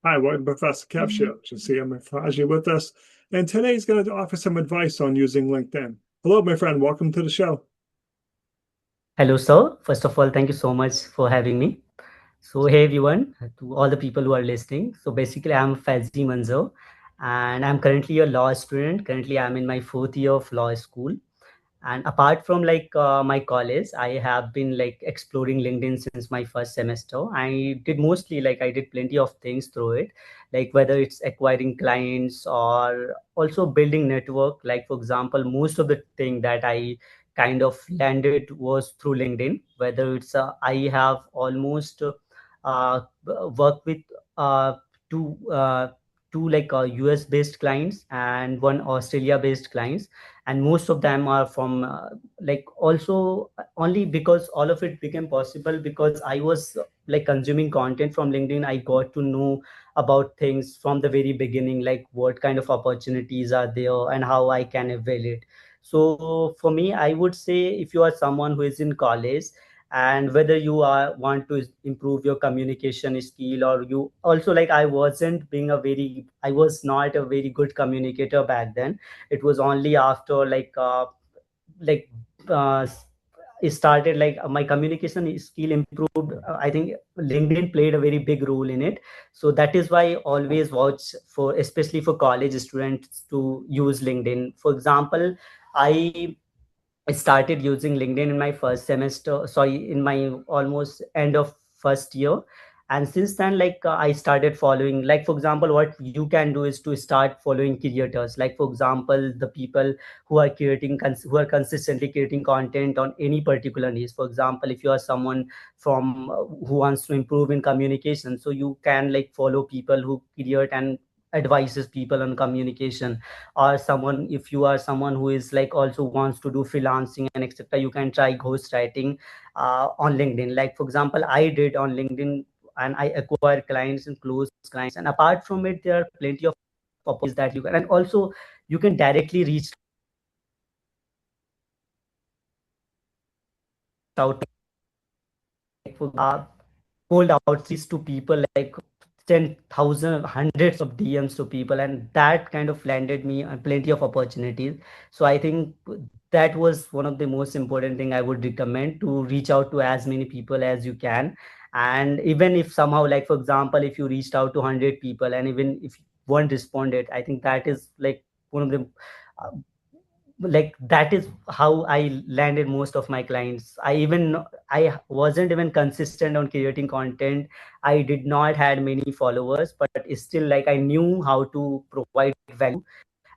Hi, welcome to Professor Kev Show. You see, I'm Faiji with us, and today he's going to offer some advice on using LinkedIn. Hello, my friend. Welcome to the show. Hello, sir. First of all, thank you so much for having me. So, hey everyone, to all the people who are listening. So, basically, I'm Faiji Manzar, and I'm currently a law student. Currently, I'm in my fourth year of law school. And apart from my college, I have been like exploring LinkedIn since my first semester. I did plenty of things through it, like whether it's acquiring clients or also building network. Like for example, most of the thing that I kind of landed was through LinkedIn. Whether it's I have almost worked with uh, two uh, two US based clients and one Australia based clients, and most of them are from also only because all of it became possible because I was like consuming content from LinkedIn. I got to know about things from the very beginning, like what kind of opportunities are there and how I can avail it. So for me, I would say, if you are someone who is in college, and whether you are want to improve your communication skill, or you also, like, I was not a very good communicator back then. It was only after like uh, it started, like my communication skill improved. I think LinkedIn played a very big role in it. So that is why I always watch for, especially for college students, to use LinkedIn. For example, I started using LinkedIn in my first semester, sorry, in my almost end of first year. And since then, I started following, like, for example, what you can do is to start following creators. Like, for example, the people who are who are consistently creating content on any particular niche. For example, if you are someone from who wants to improve in communication, so you can like follow people who create and advises people on communication. Or someone, if you are someone who is like also wants to do freelancing and etc., you can try ghostwriting on LinkedIn. Like for example, I did on LinkedIn, and I acquire clients and close clients. And apart from it, there are plenty of opportunities that you can, and also you can directly reach out, like for cold outreach to people, like 10,000, hundreds of DMs to people, and that kind of landed me plenty of opportunities. So I think that was one of the most important thing I would recommend, to reach out to as many people as you can. And even if somehow, like for example, if you reached out to 100 people and even if one responded, I think that is like one of the uh, like that is how I landed most of my clients. I wasn't even consistent on creating content. I did not had many followers, but still, like, I knew how to provide value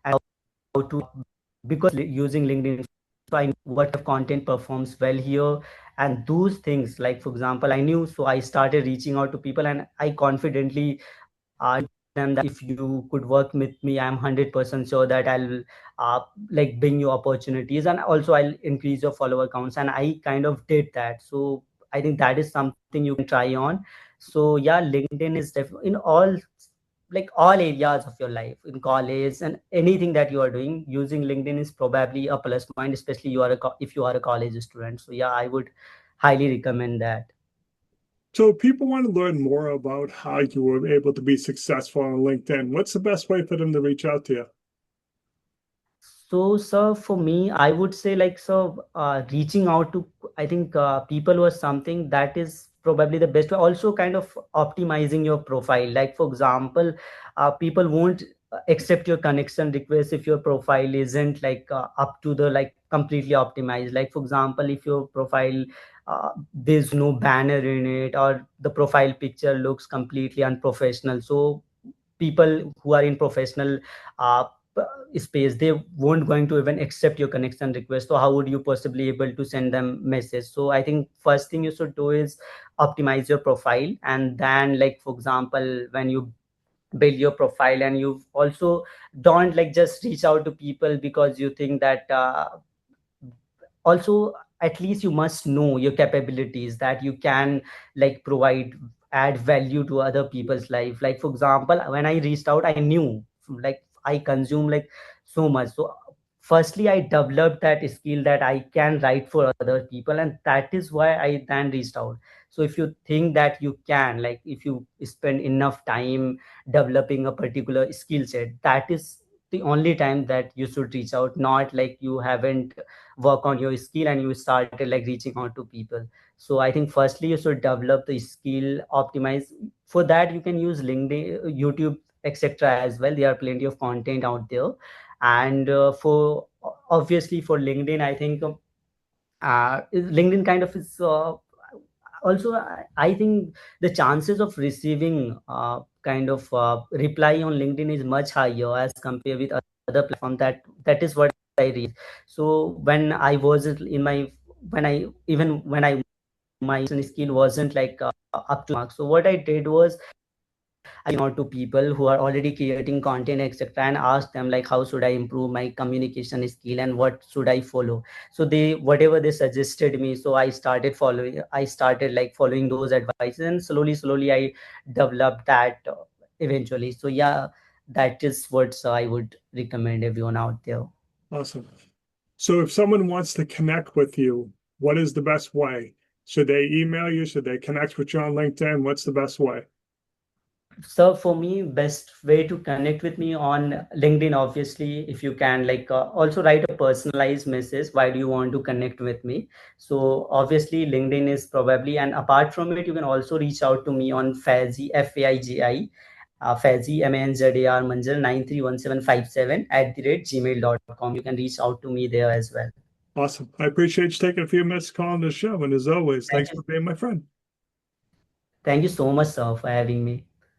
and how to, because using LinkedIn, so I knew what content performs well here. And those things, like for example, I knew, so I started reaching out to people, and I confidently them that if you could work with me, I'm 100% sure that I'll like bring you opportunities, and also I'll increase your follower counts. And I kind of did that. So I think that is something you can try on. So yeah, LinkedIn is definitely in all, like all areas of your life, in college and anything that you are doing, using LinkedIn is probably a plus point, especially if you are a college student. So yeah, I would highly recommend that. So, if people want to learn more about how you were able to be successful on LinkedIn, what's the best way for them to reach out to you? So, sir, for me, I would say, reaching out to, I think, people was something that is probably the best way. Also, kind of optimizing your profile. Like, for example, people won't accept your connection request if your profile isn't up to the like completely optimized. Like, for example, if your profile there's no banner in it, or the profile picture looks completely unprofessional. So people who are in professional uh, space, they won't going to even accept your connection request. So how would you possibly able to send them message? So I think first thing you should do is optimize your profile. And then, like for example, when you build your profile, and you also don't like just reach out to people because you think that also, at least you must know your capabilities, that you can like provide, add value to other people's life. Like for example, when I reached out, I knew, like, I consume like so much. So firstly, I developed that skill that I can write for other people, and that is why I then reached out. So if you think that you can, like if you spend enough time developing a particular skill set, that is the only time that you should reach out, not like you haven't work on your skill and you started like reaching out to people. So I think firstly you should develop the skill, optimize. For that you can use LinkedIn, YouTube, etc. as well. There are plenty of content out there. And for obviously for LinkedIn, I think LinkedIn kind of is also I think the chances of receiving kind of reply on LinkedIn is much higher as compared with other platform. That is what I read. So when I was in my, when I even when I my skill wasn't like up to mark. So what I did was I out to people who are already creating content, etc., and ask them like how should I improve my communication skill and what should I follow. So they, whatever they suggested me, so I started following. I started like following those advices, and slowly I developed that eventually. So yeah, that is what I would recommend everyone out there. Awesome. So if someone wants to connect with you, what is the best way? Should they email you? Should they connect with you on LinkedIn? What's the best way? So for me, best way to connect with me on LinkedIn, obviously, if you can like also write a personalized message. Why do you want to connect with me? So obviously, LinkedIn is probably, and apart from it, you can also reach out to me on Faiji, Faiji, Faiji, Manzar, Manzar 931757 @gmail.com. You can reach out to me there as well. Awesome. I appreciate you taking a few minutes to call on the show. And as always, Thank thanks you. for being my friend. Thank you so much, sir, for having me.